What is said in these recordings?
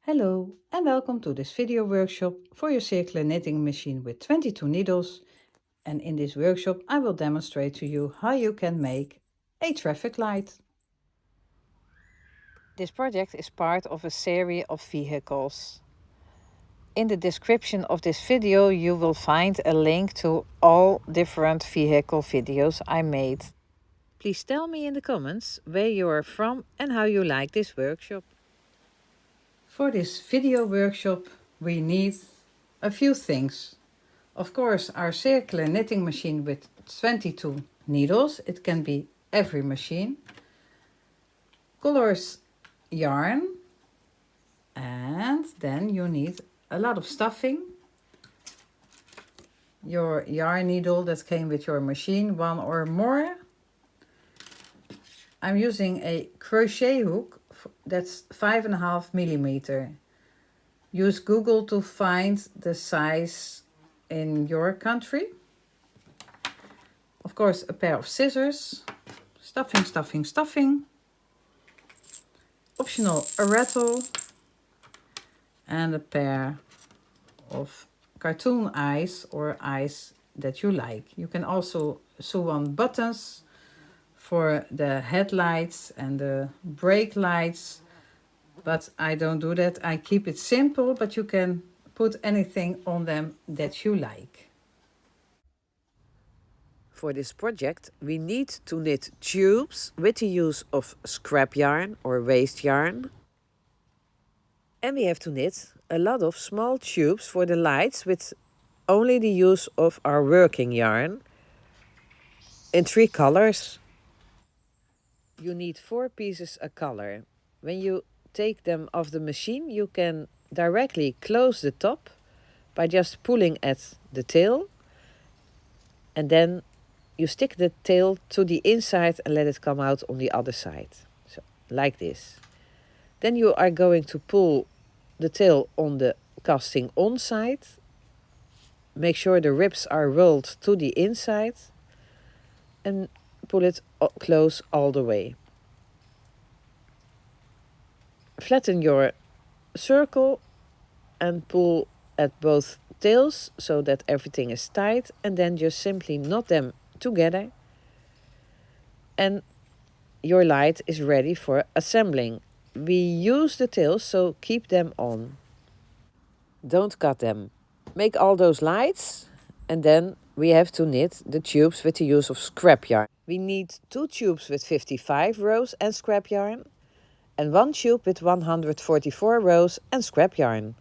Hello and welcome to this video workshop for your circular knitting machine with 22 needles. And in this workshop I will demonstrate to you how you can make a traffic light. This project is part of a series of vehicles. In the description of this video you will find a link to all different vehicle videos I made. Please tell me in the comments where you are from and how you like this workshop. For this video workshop we need a few things. Of course, our circular knitting machine with 22 needles. It can be every machine. Colors yarn. And then you need a lot of stuffing. Your yarn needle that came with your machine, one or more. I'm using a crochet hook that's 5.5 millimeter. Use Google to find the size in your country. Of course, a pair of scissors, stuffing, optional a rattle, and a pair of cartoon eyes or eyes that you like. You can also sew on buttons for the headlights and the brake lights, but I don't do that. I keep it simple, but you can put anything on them that you like. For this project, we need to knit tubes with the use of scrap yarn or waste yarn. And we have to knit a lot of small tubes for the lights with only the use of our working yarn in 3 colors. You need 4 pieces a color. When you take them off the machine, you can directly close the top by just pulling at the tail, and then you stick the tail to the inside and let it come out on the other side. So, like this. Then you are going to pull the tail on the casting on side. Make sure the ribs are rolled to the inside and pull it close all the way. Flatten your circle and pull at both tails so that everything is tight, and then just simply knot them together and your light is ready for assembling. We use the tails, so keep them on. Don't cut them. Make all those lights, and then we have to knit the tubes with the use of scrap yarn. We need 2 tubes with 55 rows and scrap yarn, and 1 tube with 144 rows and scrap yarn.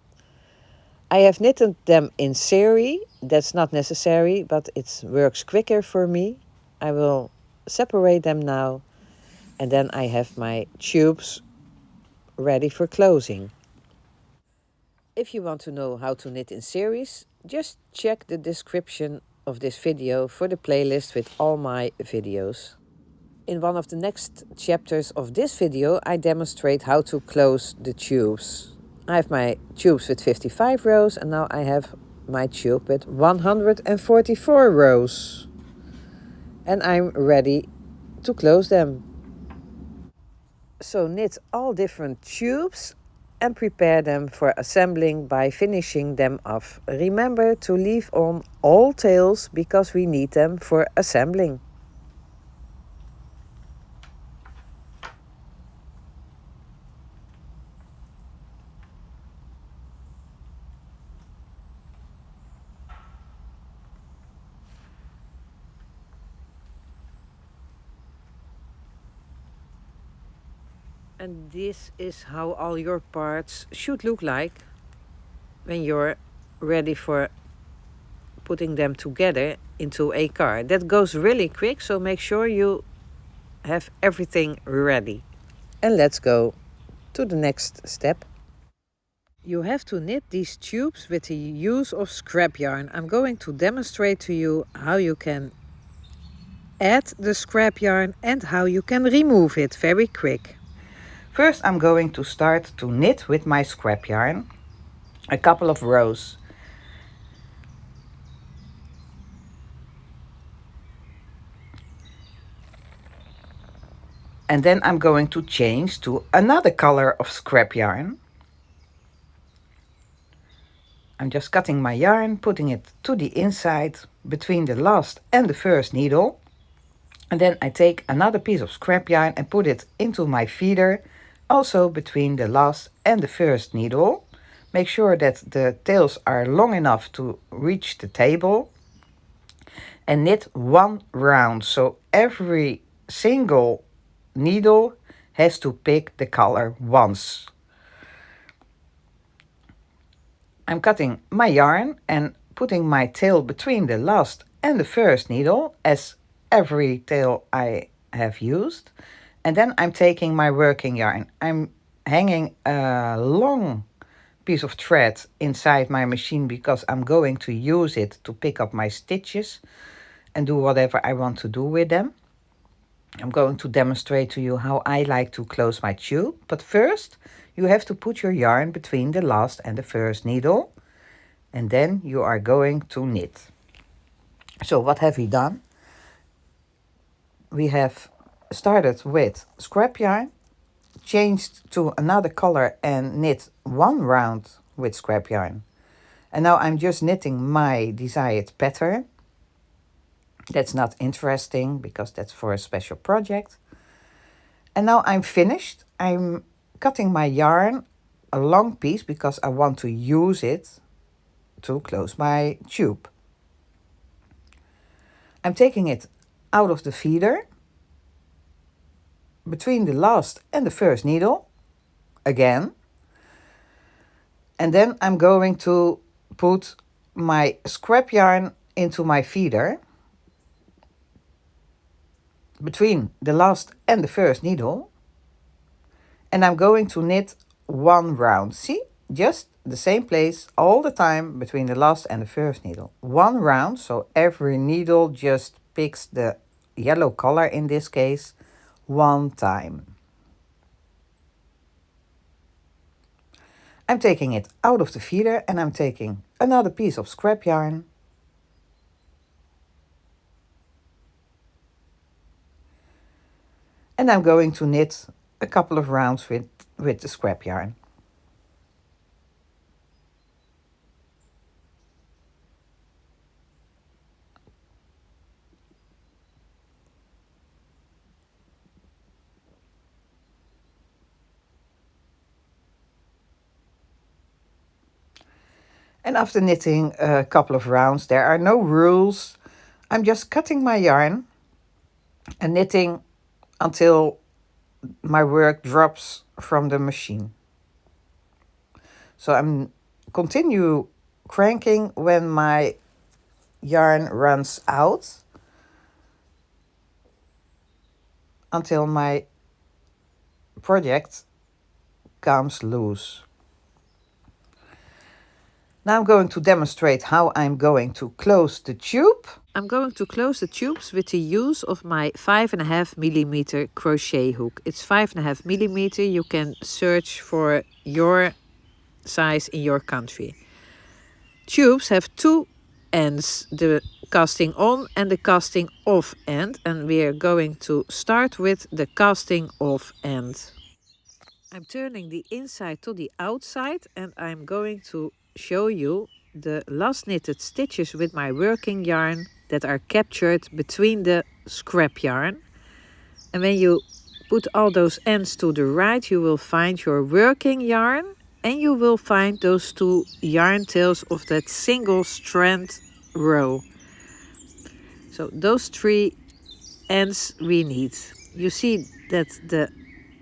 I have knitted them in series. That's not necessary, but it works quicker for me. I will separate them now, and then I have my tubes ready for closing. If you want to know how to knit in series, just check the description of this video for the playlist with all my videos. In one of the next chapters of this video, I demonstrate how to close the tubes. I have my tubes with 55 rows, and now I have my tube with 144 rows. And I'm ready to close them. So knit all different tubes and prepare them for assembling by finishing them off. Remember to leave on all tails because we need them for assembling. And this is how all your parts should look like when you're ready for putting them together into a car. That goes really quick, so make sure you have everything ready. And let's go to the next step. You have to knit these tubes with the use of scrap yarn. I'm going to demonstrate to you how you can add the scrap yarn and how you can remove it very quick. First, I'm going to start to knit with my scrap yarn a couple of rows. And then I'm going to change to another color of scrap yarn. I'm just cutting my yarn, putting it to the inside between the last and the first needle. And then I take another piece of scrap yarn and put it into my feeder, also between the last and the first needle. Make sure that the tails are long enough to reach the table. And knit one round, so every single needle has to pick the color once. I'm cutting my yarn and putting my tail between the last and the first needle, as every tail I have used. And then I'm taking my working yarn. I'm hanging a long piece of thread inside my machine because I'm going to use it to pick up my stitches and do whatever I want to do with them. I'm going to demonstrate to you how I like to close my tube. But first, you have to put your yarn between the last and the first needle. And then you are going to knit. So what have we done? We have started with scrap yarn, changed to another color and knit one round with scrap yarn. And now I'm just knitting my desired pattern. That's not interesting because that's for a special project. And now I'm finished. I'm cutting my yarn a long piece because I want to use it to close my tube. I'm taking it out of the feeder between the last and the first needle again. And then I'm going to put my scrap yarn into my feeder between the last and the first needle. And I'm going to knit one round. See, just the same place all the time between the last and the first needle. One round, so every needle just picks the yellow color in this case one time. I'm taking it out of the feeder and I'm taking another piece of scrap yarn. And I'm going to knit a couple of rounds with the scrap yarn. And after knitting a couple of rounds, there are no rules. I'm just cutting my yarn and knitting until my work drops from the machine. So I'm continue cranking when my yarn runs out until my project comes loose. Now I'm going to demonstrate how I'm going to close the tube. I'm going to close the tubes with the use of my 5.5 millimeter crochet hook. It's 5.5 millimeter. You can search for your size in your country. Tubes have two ends, the casting on and the casting off end, and we are going to start with the casting off end. I'm turning the inside to the outside and I'm going to show you the last knitted stitches with my working yarn that are captured between the scrap yarn. And when you put all those ends to the right, you will find your working yarn and you will find those two yarn tails of that single strand row. So those three ends we need. You see that the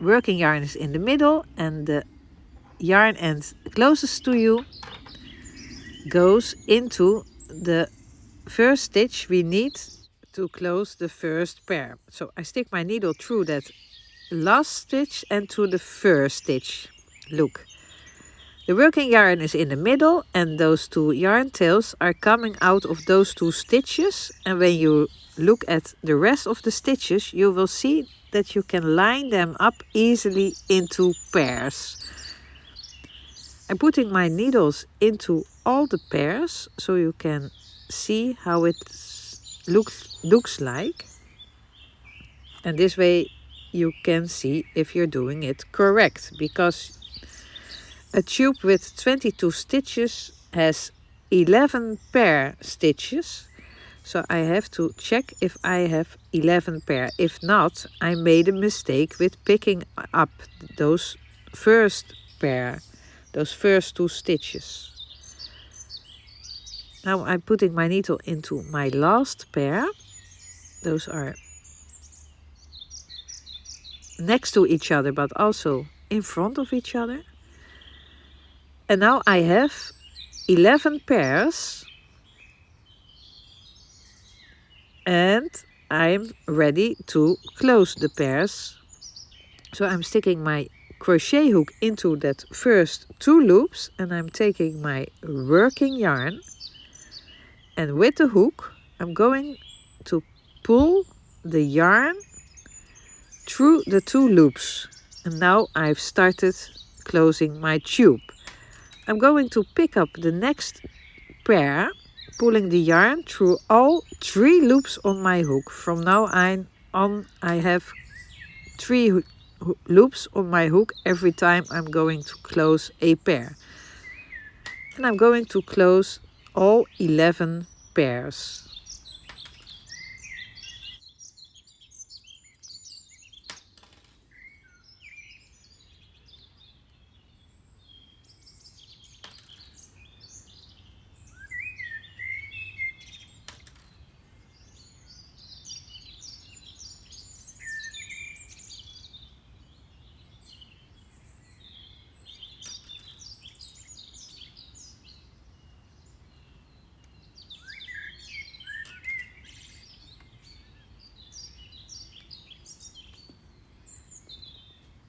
working yarn is in the middle and the yarn end closest to you goes into the first stitch we need to close the first pair. So I stick my needle through that last stitch and to the first stitch. Look, the working yarn is in the middle and those two yarn tails are coming out of those two stitches, and when you look at the rest of the stitches you will see that you can line them up easily into pairs. I'm putting my needles into all the pairs so you can see how it looks like. And this way you can see if you're doing it correct, because a tube with 22 stitches has 11 pair stitches. So I have to check if I have 11 pair. If not, I made a mistake with picking up those first pair, those first 2 stitches. Now I'm putting my needle into my last pair. Those are next to each other, but also in front of each other. And now I have 11 pairs. And I'm ready to close the pairs. So I'm sticking my crochet hook into that first 2 loops, and I'm taking my working yarn, and with the hook I'm going to pull the yarn through the 2 loops. And now I've started closing my tube. I'm going to pick up the next pair, pulling the yarn through all 3 loops on my hook. From now on I have 3 loops on my hook every time I'm going to close a pair. And I'm going to close all 11 pairs.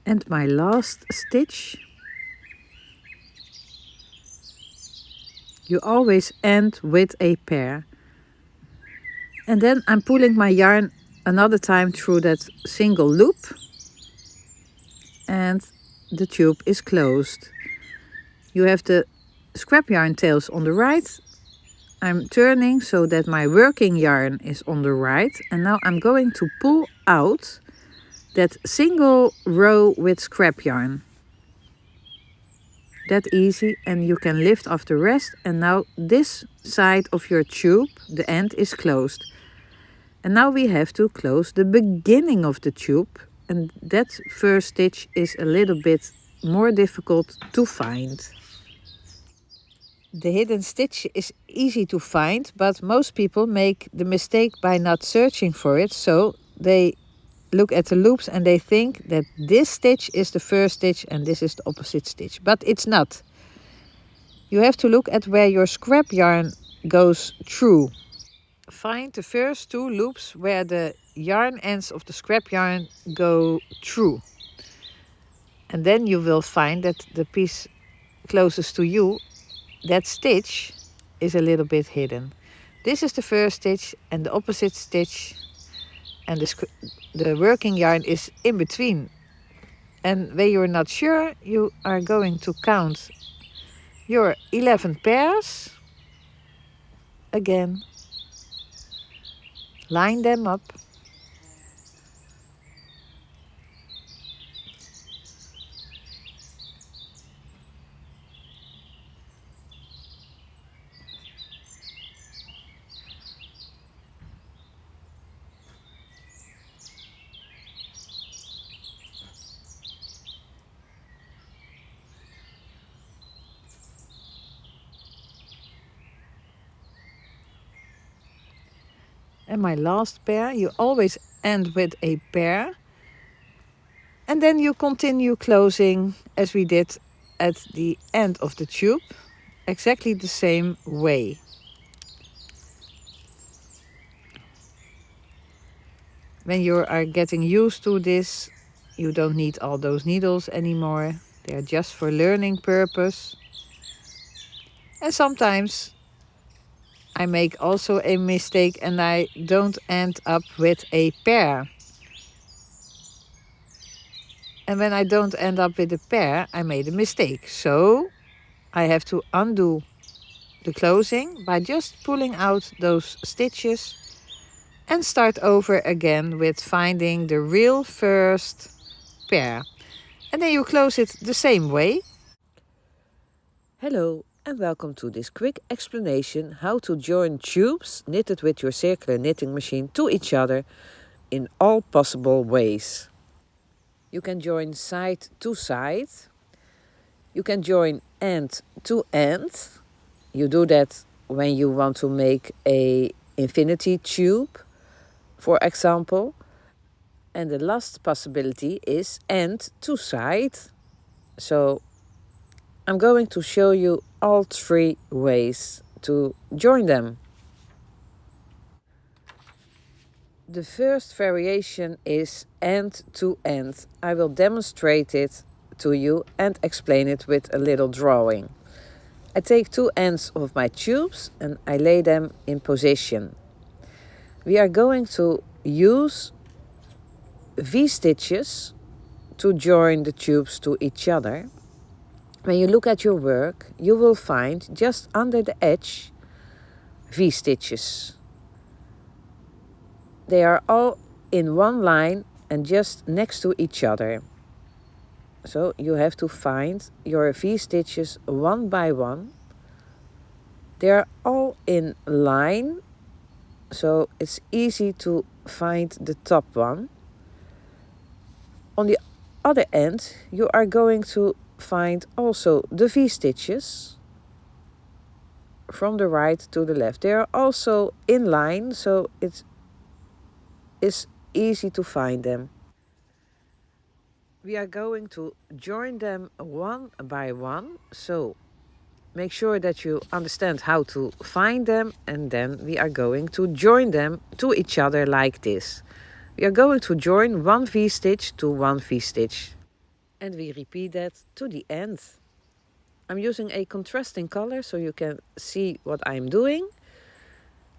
And my last stitch, you always end with a pair. And then I'm pulling my yarn another time through that single loop, and the tube is closed. You have the scrap yarn tails on the right. I'm turning so that my working yarn is on the right, and now I'm going to pull out that single row with scrap yarn. That easy, and you can lift off the rest, and now this side of your tube, the end is closed. And now we have to close the beginning of the tube, and that first stitch is a little bit more difficult to find. The hidden stitch is easy to find, but most people make the mistake by not searching for it, so they look at the loops and they think that this stitch is the first stitch and this is the opposite stitch, but it's not. You have to look at where your scrap yarn goes through. Find the first 2 loops where the yarn ends of the scrap yarn go through. And then you will find that the piece closest to you, that stitch, is a little bit hidden. This is the first stitch and the opposite stitch, and the working yarn is in between. And when you're not sure, you are going to count your 11 pairs again. Line them up. And my last pair, you always end with a pair. And then you continue closing as we did at the end of the tube, exactly the same way. When you are getting used to this, you don't need all those needles anymore. They are just for learning purpose. And sometimes I make also a mistake and I don't end up with a pair. And when I don't end up with a pair, I made a mistake. So I have to undo the closing by just pulling out those stitches and start over again with finding the real first pair. And then you close it the same way. Hello and welcome to this quick explanation how to join tubes knitted with your circular knitting machine to each other in all possible ways. You can join side to side, you can join end to end. You do that when you want to make a infinity tube, for example. And the last possibility is end to side. So I'm going to show you all three ways to join them. The first variation is end to end. I will demonstrate it to you and explain it with a little drawing. I take two ends of my tubes and I lay them in position. We are going to use V-stitches to join the tubes to each other. When you look at your work, you will find just under the edge V-stitches. They are all in one line and just next to each other. So you have to find your V-stitches one by one. They are all in line, so it's easy to find the top one. On the other end, you are going to find also the V-stitches from the right to the left. They are also in line, so it is easy to find them. We are going to join them one by one, so make sure that you understand how to find them, and then we are going to join them to each other like this. We are going to join one V-stitch to one V-stitch, and we repeat that to the end. I'm using a contrasting color so you can see what I'm doing,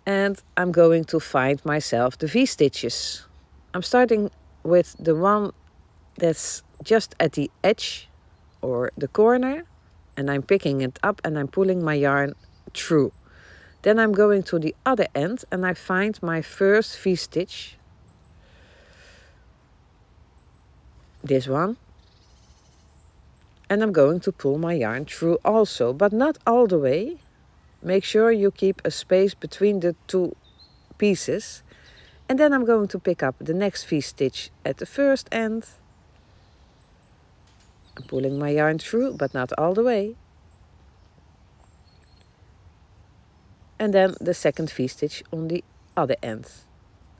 and I'm going to find myself the V-stitches. I'm starting with the one that's just at the edge or the corner, and I'm picking it up and I'm pulling my yarn through. Then I'm going to the other end and I find my first V-stitch, this one, and I'm going to pull my yarn through also, but not all the way. Make sure you keep a space between the two pieces, and then I'm going to pick up the next V-stitch at the first end. I'm pulling my yarn through, but not all the way. And then the second V-stitch on the other end.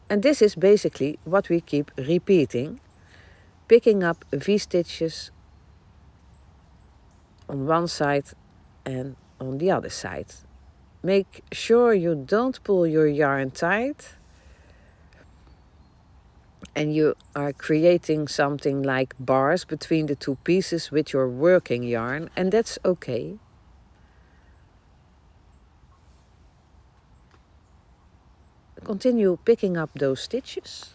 And this is basically what we keep repeating, picking up V-stitches on one side and on the other side. Make sure you don't pull your yarn tight and you are creating something like bars between the two pieces with your working yarn, and that's okay. Continue picking up those stitches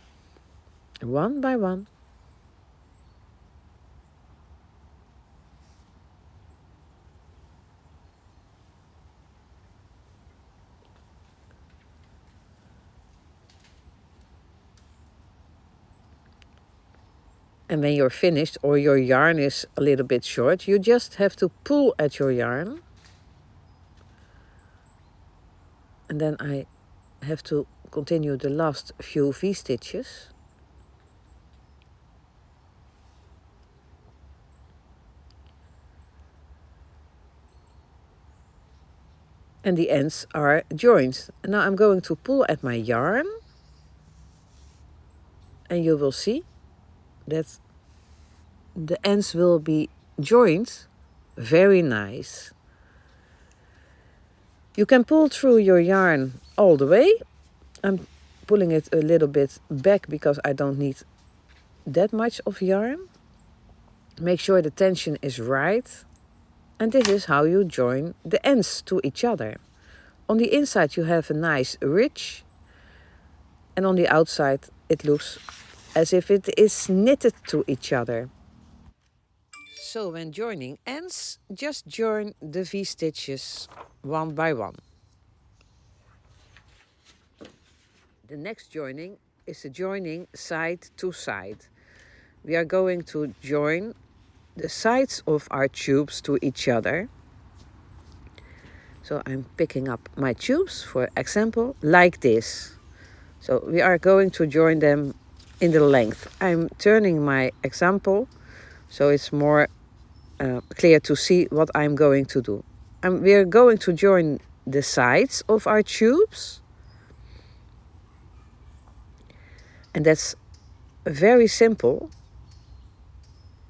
one by one. And when you're finished or your yarn is a little bit short, you just have to pull at your yarn. And then I have to continue the last few V-stitches. And the ends are joined. And now I'm going to pull at my yarn. And you will see that the ends will be joined very nice. You can pull through your yarn all the way. I'm pulling it a little bit back because I don't need that much of yarn. Make sure the tension is right. And this is how you join the ends to each other. On the inside you have a nice ridge, and on the outside it looks as if it is knitted to each other. So when joining ends, just join the V-stitches one by one. The next joining is the joining side to side. We are going to join the sides of our tubes to each other. So I'm picking up my tubes, for example, like this. So we are going to join them in the length. I'm turning my example so it's more clear to see what I'm going to do. We are going to join the sides of our tubes. And that's very simple.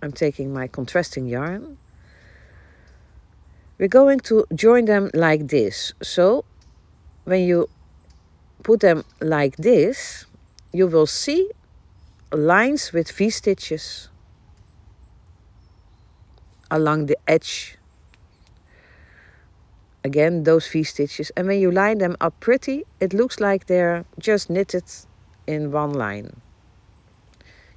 I'm taking my contrasting yarn. We're going to join them like this. So when you put them like this, you will see lines with V-stitches along the edge. Again, those V-stitches. And when you line them up pretty, it looks like they're just knitted in one line.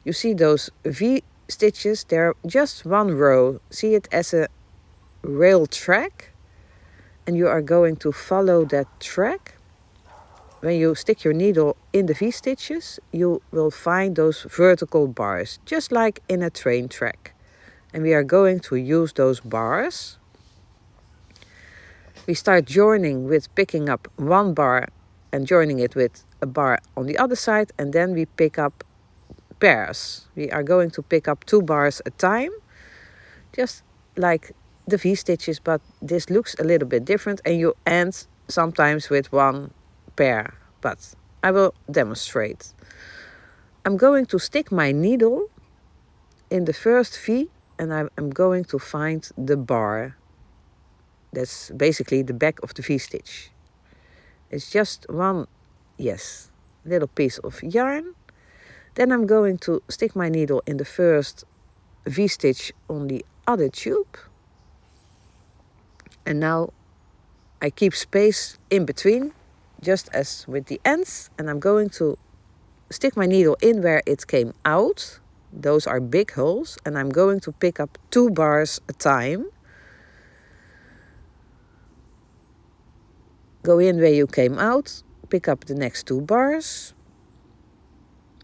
You see those V-stitches, they're just one row. See it as a rail track. And you are going to follow that track. When you stick your needle in the V-stitches, you will find those vertical bars, just like in a train track. And we are going to use those bars. We start joining with picking up one bar and joining it with a bar on the other side, and then we pick up pairs. We are going to pick up 2 bars at a time, just like the V-stitches, but this looks a little bit different, and you end sometimes with 1 pair, but I will demonstrate. I'm going to stick my needle in the first V, and I'm going to find the bar. That's basically the back of the V-stitch. It's just one, little piece of yarn. Then I'm going to stick my needle in the first V-stitch on the other tube. And now I keep space in between, just as with the ends. And I'm going to stick my needle in where it came out. Those are big holes. And I'm going to pick up 2 bars at a time. Go in where you came out. Pick up the next 2 bars.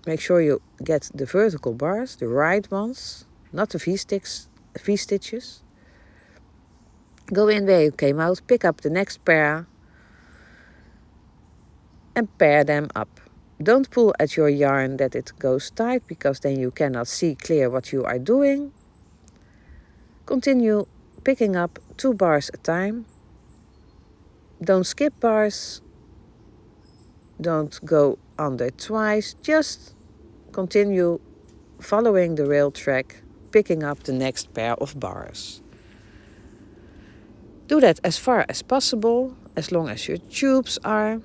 Make sure you get the vertical bars, the right ones, not the V-stitches. Go in where you came out, pick up the next pair and pair them up. Don't pull at your yarn that it goes tight, because then you cannot see clear what you are doing. Continue picking up 2 bars at a time. Don't skip bars. Don't go under twice. Just continue following the rail track, picking up the next pair of bars. Do that as far as possible, as long as your tubes are.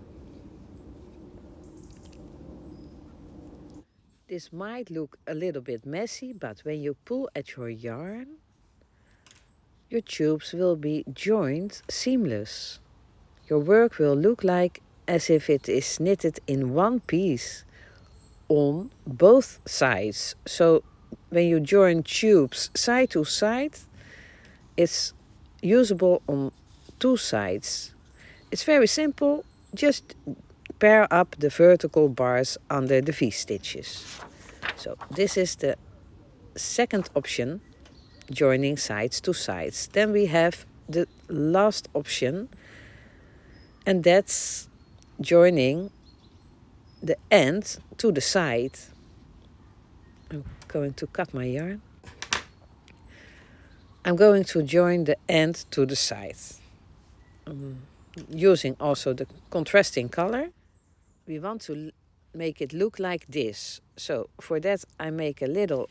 This might look a little bit messy, but when you pull at your yarn, your tubes will be joined seamless. Your work will look like as if it is knitted in one piece on both sides. So when you join tubes side to side, it's usable on 2 sides. It's very simple, just pair up the vertical bars under the V-stitches. So this is the second option, joining sides to sides. Then we have the last option, and that's joining the end to the side. I'm going to cut my yarn. I'm going to join the end to the side. Using also the contrasting color. We want to make it look like this. So for that I make a little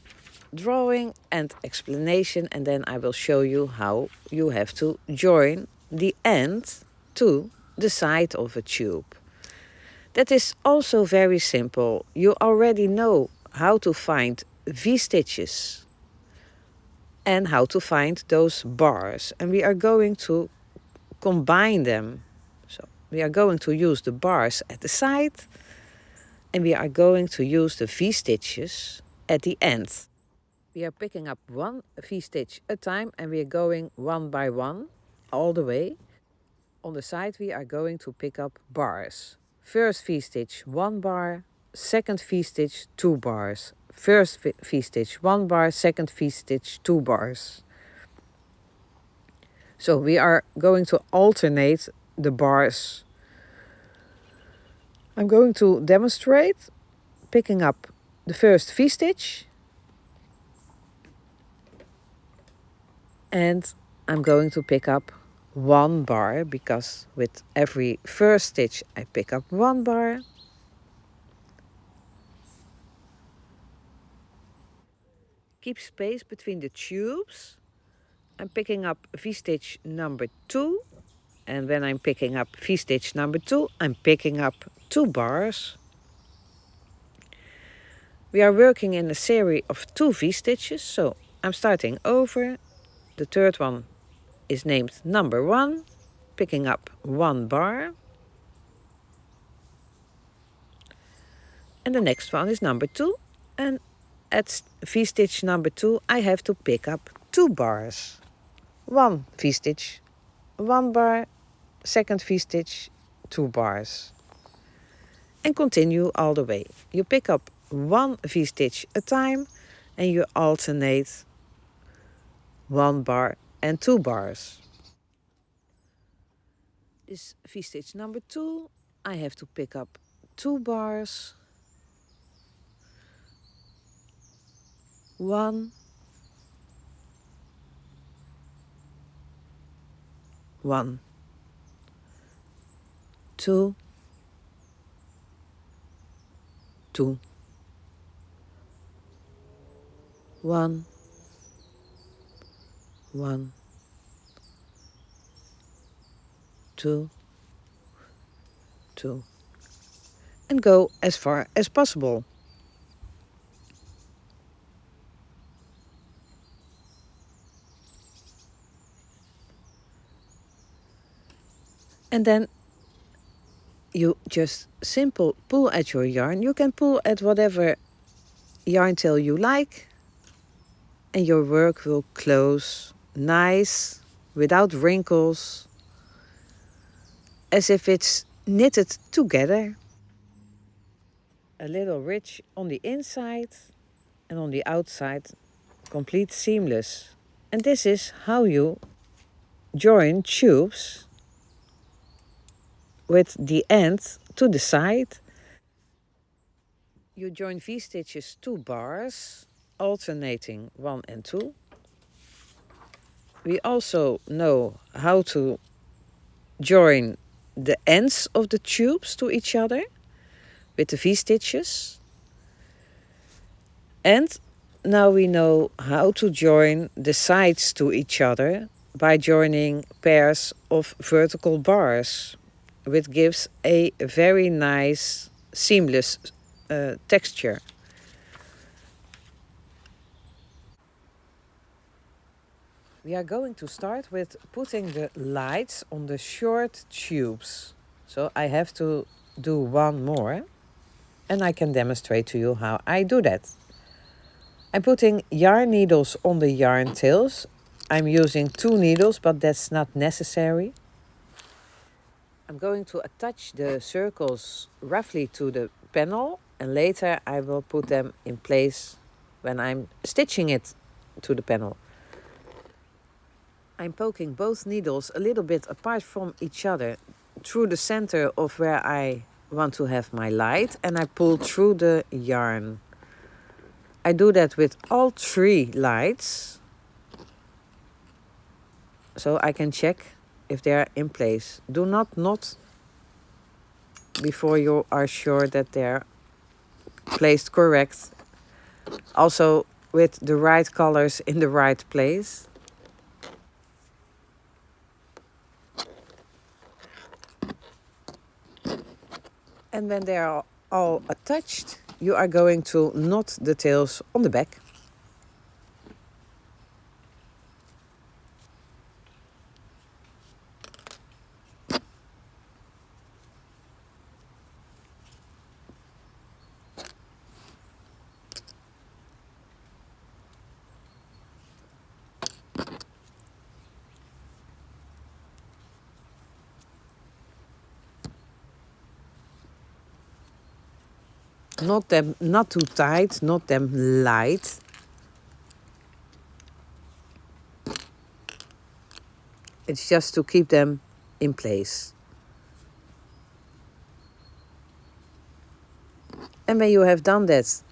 drawing and explanation, and then I will show you how you have to join the end to the side of a tube. That is also very simple. You already know how to find V-stitches and how to find those bars, and we are going to combine them. So we are going to use the bars at the side, and we are going to use the V-stitches at the end. We are picking up 1 V-stitch at a time, and we are going one by one all the way. On the side we are going to pick up bars. First V-stitch 1 bar, second V-stitch 2 bars. First V-stitch 1 bar, second V-stitch 2 bars. So we are going to alternate the bars. I'm going to demonstrate picking up the first V-stitch, and I'm going to pick up one bar, because with every first stitch I pick up one bar. Keep space between the tubes. I'm picking up V-stitch number 2, and when I'm picking up V-stitch number 2, I'm picking up 2 bars. We are working in a series of 2 V-stitches, so I'm starting over. The third one is named number 1, picking up 1 bar. And the next one is number 2, and at V-stitch number 2 I have to pick up 2 bars. 1 V-stitch, 1 bar, second V-stitch, 2 bars. And continue all the way. You pick up 1 V-stitch a time and you alternate 1 bar and 2 bars. This V-stitch number 2, I have to pick up 2 bars, 1, 1, 2, 2, 1, 1, 2, 2, and go as far as possible. And then you just simple pull at your yarn. You can pull at whatever yarn tail you like, and your work will close nice, without wrinkles, as if it's knitted together. A little rich on the inside and on the outside, complete seamless. And this is how you join tubes with the end to the side. You join V-stitches 2 bars, alternating 1 and 2. We also know how to join the ends of the tubes to each other with the V-stitches. And now we know how to join the sides to each other by joining pairs of vertical bars, which gives a very nice seamless texture. We are going to start with putting the lights on the short tubes. So I have to do one more, and I can demonstrate to you how I do that. I'm putting yarn needles on the yarn tails. I'm using 2 needles, but that's not necessary. I'm going to attach the circles roughly to the panel, and later I will put them in place when I'm stitching it to the panel. I'm poking both needles a little bit apart from each other through the center of where I want to have my light, and I pull through the yarn. I do that with all 3 lights, so I can check if they are in place. Do not knot before you are sure that they're placed correct. Also with the right colors in the right place. And when they are all attached, you are going to knot the tails on the back. Knot them not too tight, knot them light. It's just to keep them in place. And when you have done that,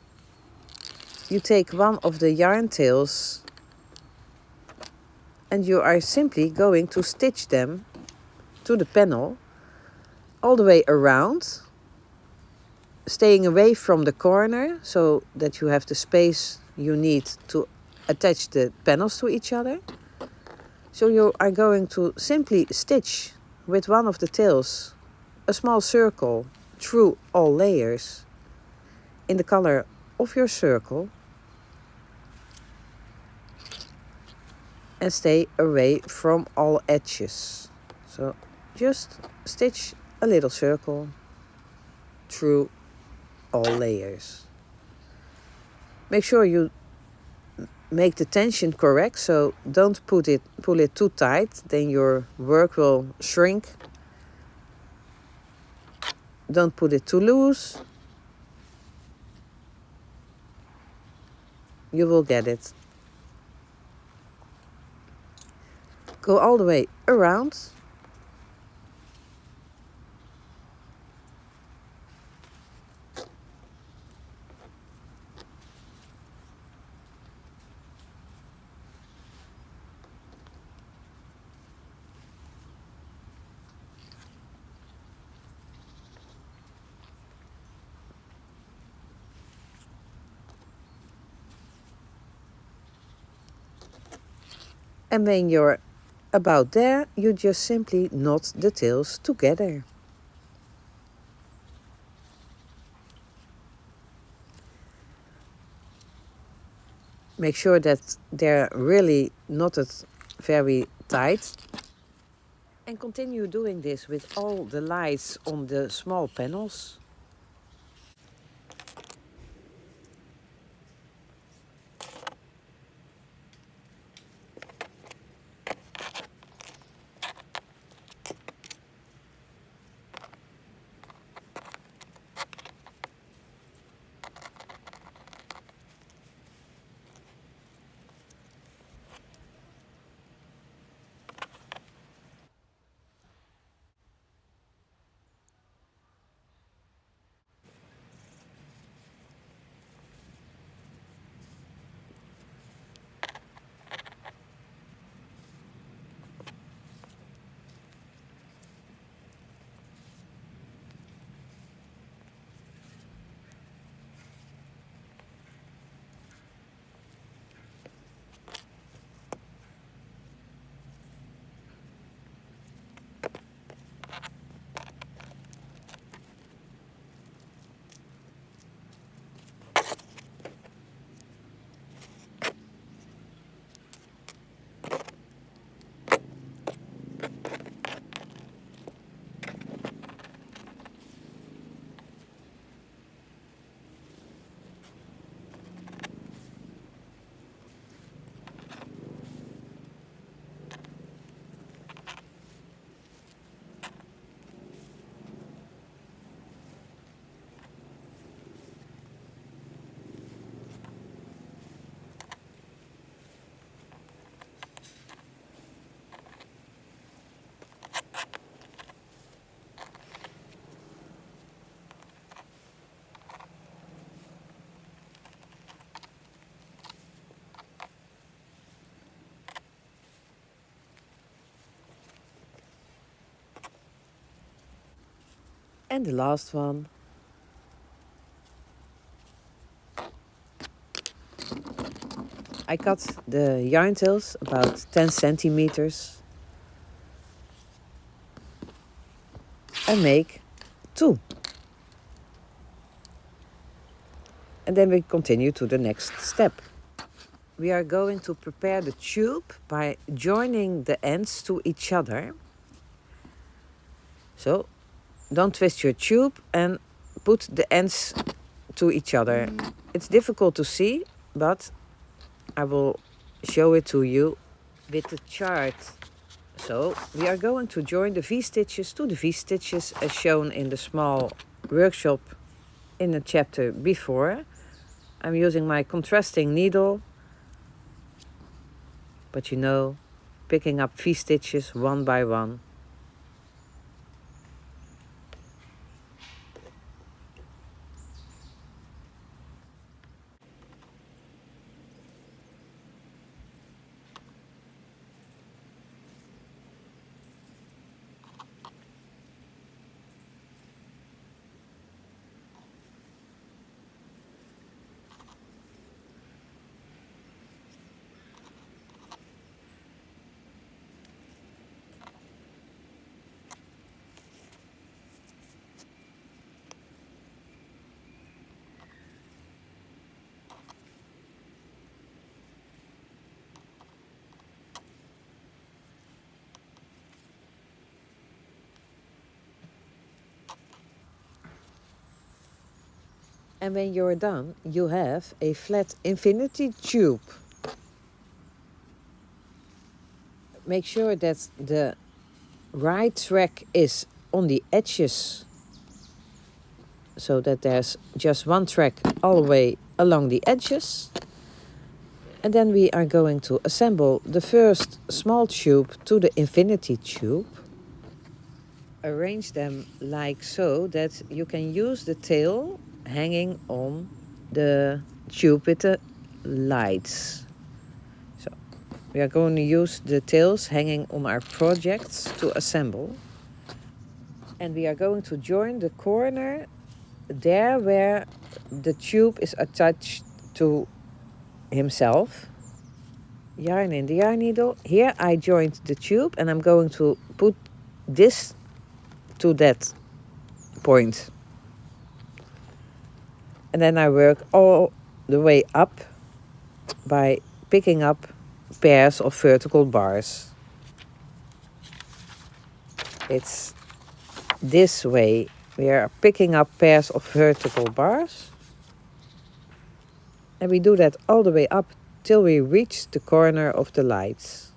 you take one of the yarn tails and you are simply going to stitch them to the panel all the way around, staying away from the corner so that you have the space you need to attach the panels to each other. So you are going to simply stitch with one of the tails a small circle through all layers in the color of your circle and stay away from all edges. So just stitch a little circle through all layers. Make sure you make the tension correct, so don't pull it too tight, then your work will shrink. Don't put it too loose. You will get it. Go all the way around. And when you're about there, you just simply knot the tails together. Make sure that they're really knotted very tight. And continue doing this with all the lights on the small panels. And the last one. I cut the yarn tails about 10 centimeters and make 2. And then we continue to the next step. We are going to prepare the tube by joining the ends to each other. So don't twist your tube and put the ends to each other. It's difficult to see, but I will show it to you with the chart. So we are going to join the V-stitches to the V-stitches as shown in the small workshop in the chapter before. I'm using my contrasting needle, but you know, picking up V-stitches one by one. And when you're done, you have a flat infinity tube. Make sure that the right track is on the edges, so that there's just one track all the way along the edges. And then we are going to assemble the first small tube to the infinity tube. Arrange them like so that you can use the tail hanging on the tube with the lights. So we are going to use the tails hanging on our projects to assemble. And we are going to join the corner there where the tube is attached to himself. Yarn in the yarn needle. Here I joined the tube and I'm going to put this to that point. And then I work all the way up by picking up pairs of vertical bars. It's this way. We are picking up pairs of vertical bars. And we do that all the way up till we reach the corner of the lights.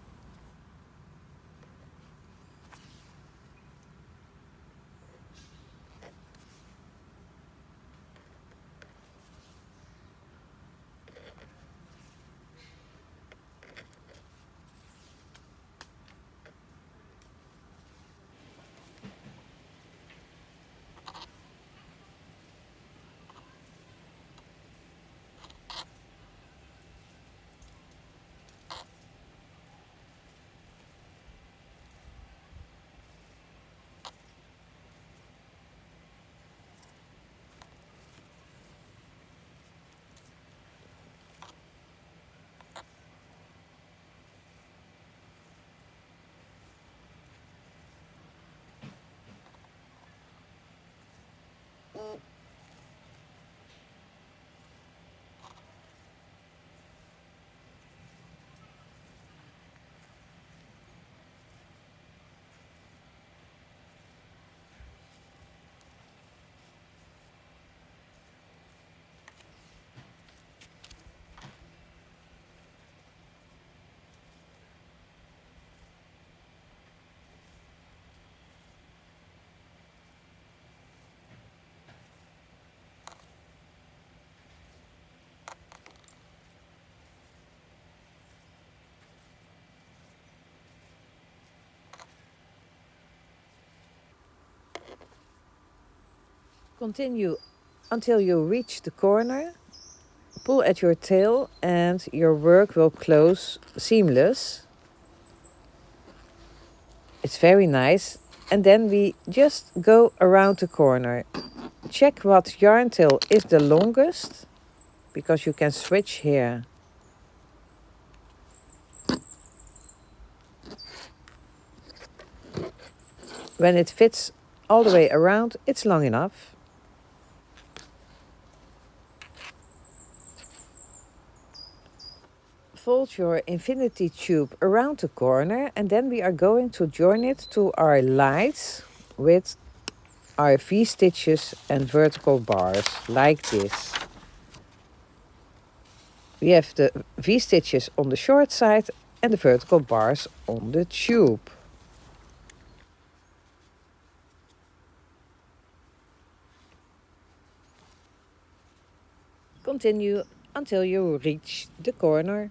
Continue until you reach the corner. Pull at your tail and your work will close seamless. It's very nice. And then we just go around the corner. Check what yarn tail is the longest, because you can switch here. When it fits all the way around, it's long enough. Fold your infinity tube around the corner and then we are going to join it to our lights with our V-stitches and vertical bars, like this. We have the V-stitches on the short side and the vertical bars on the tube. Continue until you reach the corner.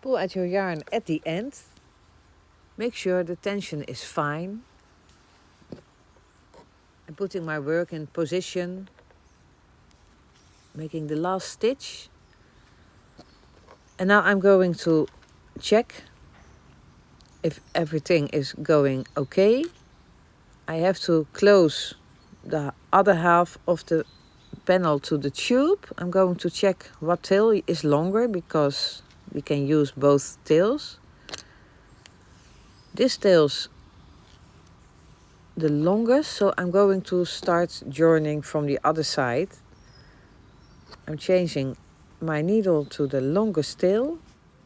Pull at your yarn at the end. Make sure the tension is fine. I'm putting my work in position, making the last stitch. And now I'm going to check if everything is going okay. I have to close the other half of the panel to the tube. I'm going to check what tail is longer because we can use both tails. This tail's the longest, so I'm going to start joining from the other side. I'm changing my needle to the longest tail.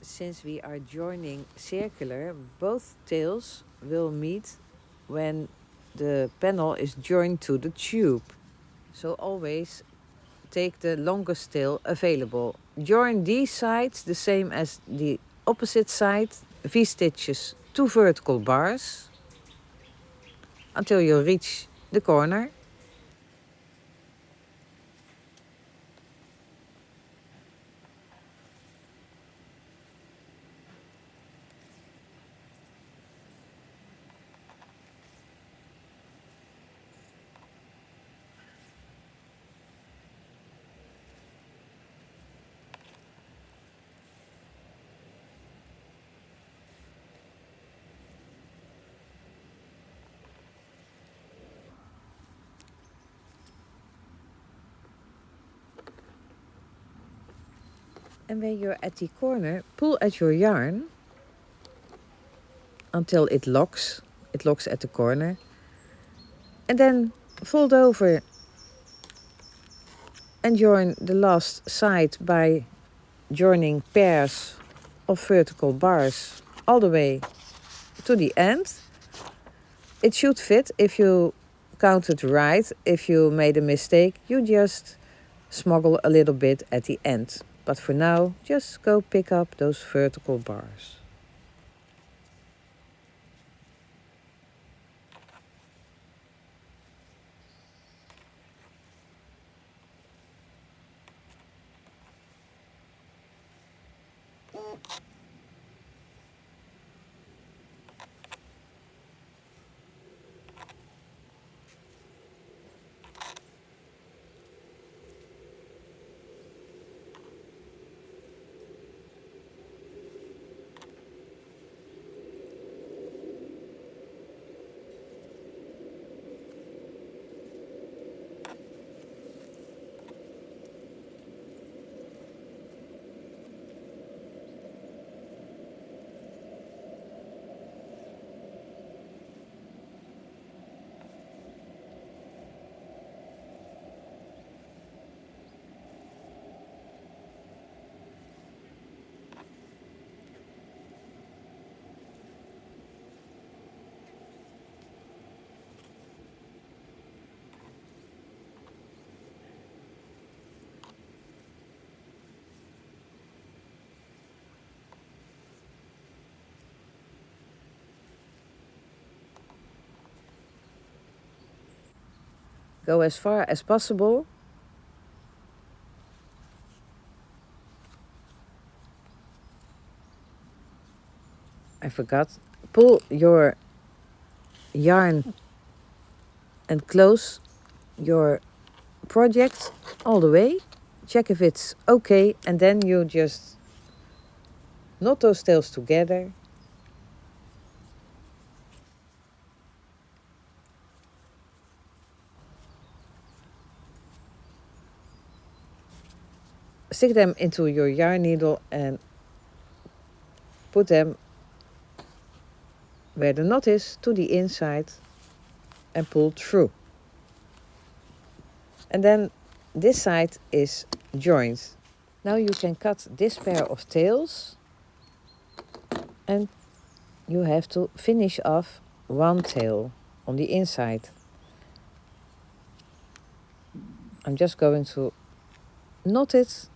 Since we are joining circular, both tails will meet when the panel is joined to the tube. So always take the longest tail available. Join these sides the same as the opposite side, V-stitches 2 vertical bars until you reach the corner. And when you're at the corner, pull at your yarn until it locks. It locks at the corner. And then fold over and join the last side by joining pairs of vertical bars all the way to the end. It should fit if you counted right. If you made a mistake, you just smuggle a little bit at the end. But for now, just go pick up those vertical bars. Go as far as possible. I forgot. Pull your yarn and close your project all the way. Check if it's okay, and then you just knot those tails together. Stick them into your yarn needle and put them where the knot is to the inside and pull through. And then this side is joined. Now you can cut this pair of tails and you have to finish off one tail on the inside. I'm just going to knot it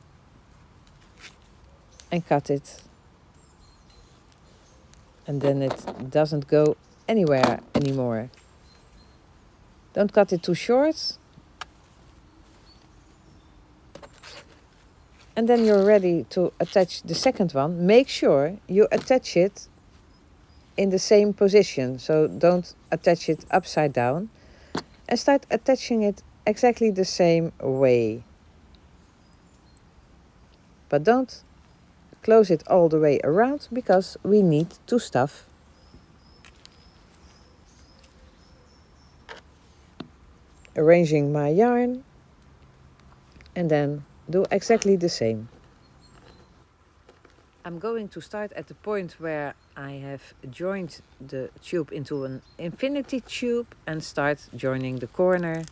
and cut it. And then it doesn't go anywhere anymore. Don't cut it too short. And then you're ready to attach the second one. Make sure you attach it in the same position, so don't attach it upside down, and start attaching it exactly the same way. But don't close it all the way around because we need to stuff. Arranging my yarn and then do exactly the same. I'm going to start at the point where I have joined the tube into an infinity tube and start joining the corner.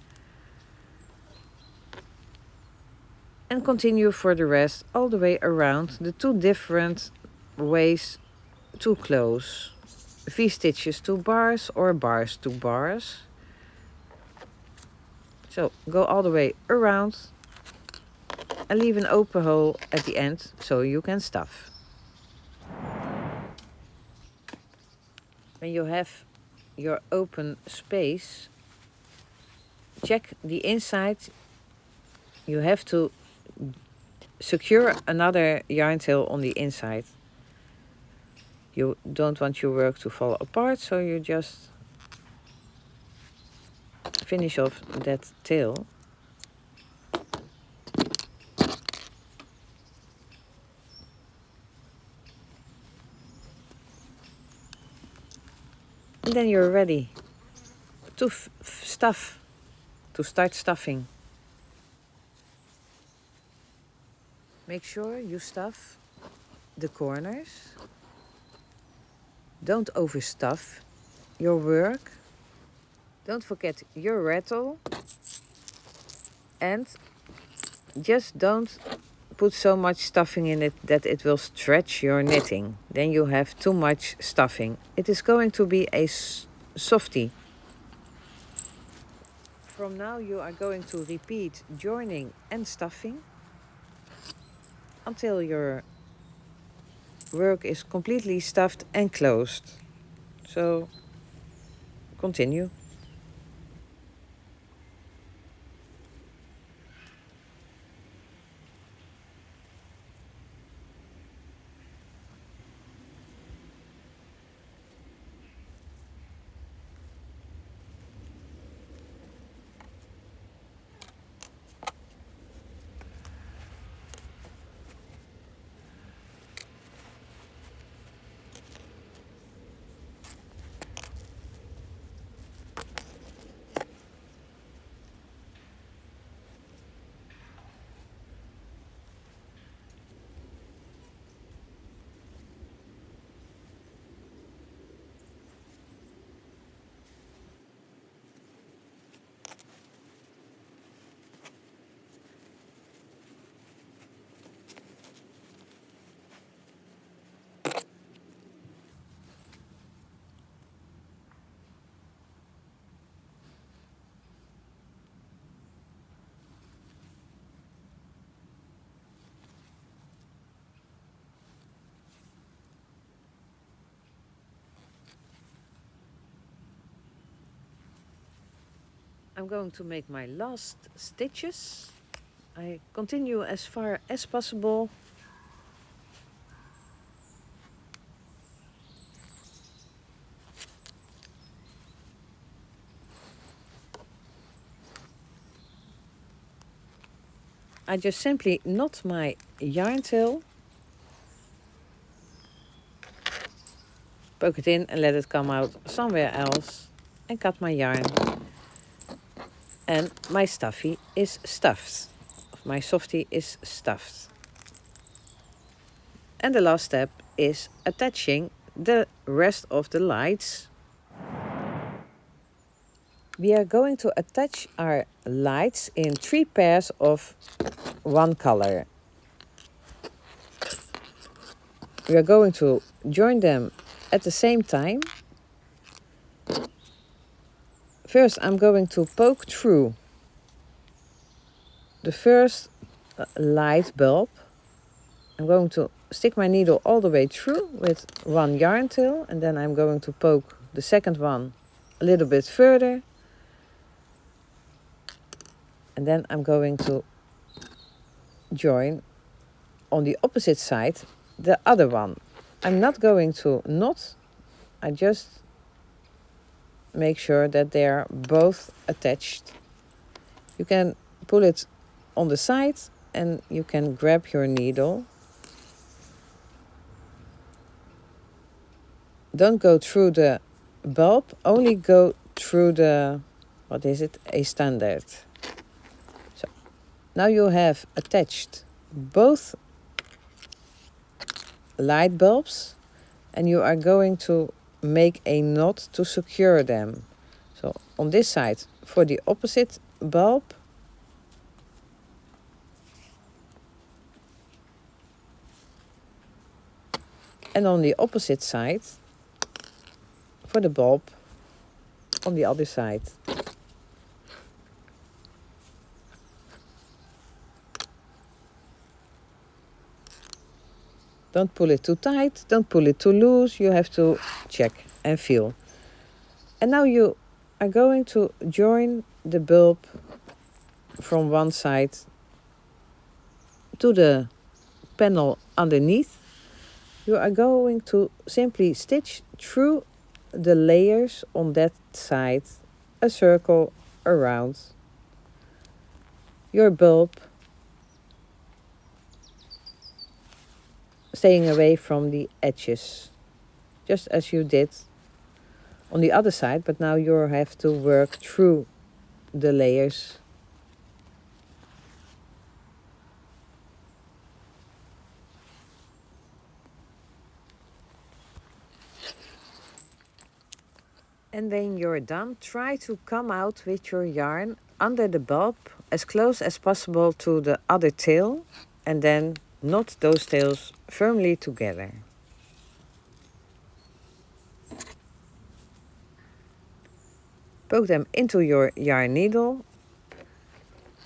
And continue for the rest all the way around the two different ways to close. V-stitches to bars or bars to bars. So go all the way around and leave an open hole at the end so you can stuff. When you have your open space, check the inside. You have to secure another yarn tail on the inside. You don't want your work to fall apart, so you just finish off that tail. And then you're ready to stuff, to start stuffing. Make sure you stuff the corners. Don't overstuff your work. Don't forget your rattle. And just don't put so much stuffing in it that it will stretch your knitting. Then you have too much stuffing. It is going to be a softie. From now you are going to repeat joining and stuffing until your work is completely stuffed and closed. So continue. I'm going to make my last stitches. I continue as far as possible. I just simply knot my yarn tail, poke it in and let it come out somewhere else, and cut my yarn. And my stuffy is stuffed. My softie is stuffed. And the last step is attaching the rest of the lights. We are going to attach our lights in 3 pairs of one color. We are going to join them at the same time. First, I'm going to poke through the first light bulb. I'm going to stick my needle all the way through with one yarn tail, and then I'm going to poke the second one a little bit further. And then I'm going to join on the opposite side the other one. I'm not going to knot, I just make sure that they are both attached. You can pull it on the side and you can grab your needle. Don't go through the bulb, only go through the, what is it, a standard. So now you have attached both light bulbs and you are going to make a knot to secure them. So on this side for the opposite bulb, and on the opposite side for the bulb on the other side. Don't pull it too tight, don't pull it too loose, you have to check and feel. And now you are going to join the bulb from one side to the panel underneath. You are going to simply stitch through the layers on that side a circle around your bulb, staying away from the edges, just as you did on the other side, but now you have to work through the layers. And when you're done, try to come out with your yarn under the bulb as close as possible to the other tail, and then knot those tails firmly together. Poke them into your yarn needle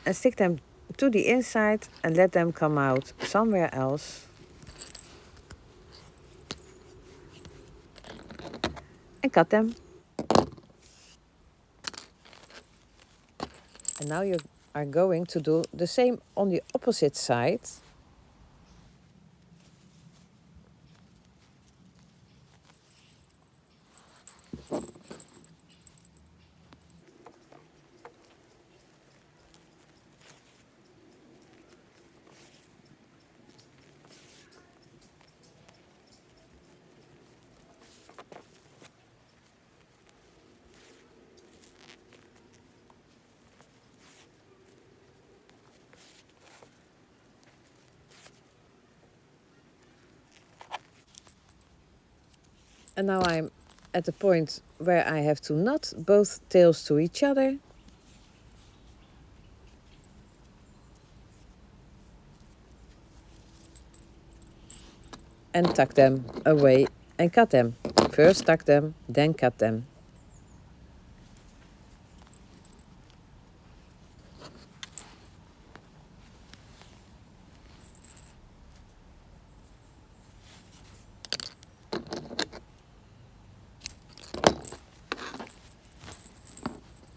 and stick them to the inside and let them come out somewhere else. And cut them. And now you are going to do the same on the opposite side. And now I'm at the point where I have to knot both tails to each other. And tuck them away and cut them. First tuck them, then cut them.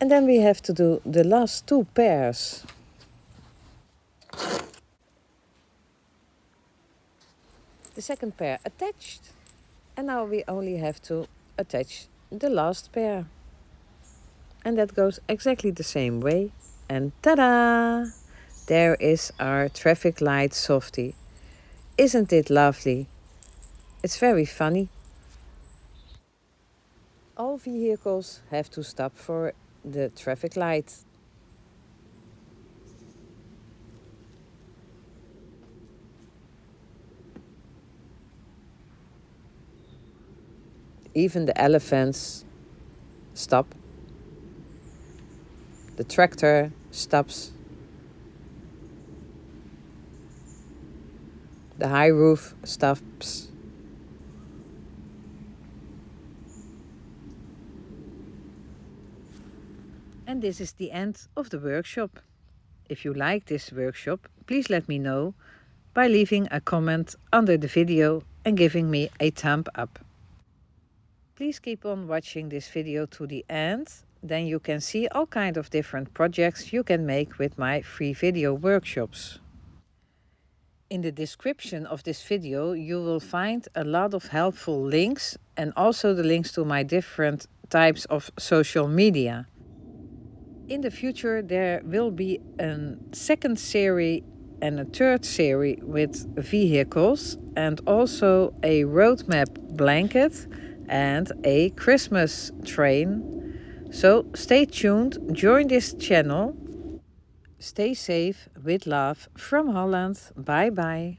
And then we have to do the last two pairs. The second pair attached, and now we only have to attach the last pair. And that goes exactly the same way. And ta-da! There is our traffic light softie. Isn't it lovely? It's very funny. All vehicles have to stop for the traffic light. Even the elephants stop. The tractor stops. The high roof stops. And this is the end of the workshop. If you like this workshop, please let me know by leaving a comment under the video and giving me a thumb up. Please keep on watching this video to the end, then you can see all kinds of different projects you can make with my free video workshops. In the description of this video, you will find a lot of helpful links and also the links to my different types of social media. In the future, there will be a second series and a third series with vehicles and also a roadmap blanket and a Christmas train. So stay tuned, join this channel. Stay safe, with love from Holland. Bye bye.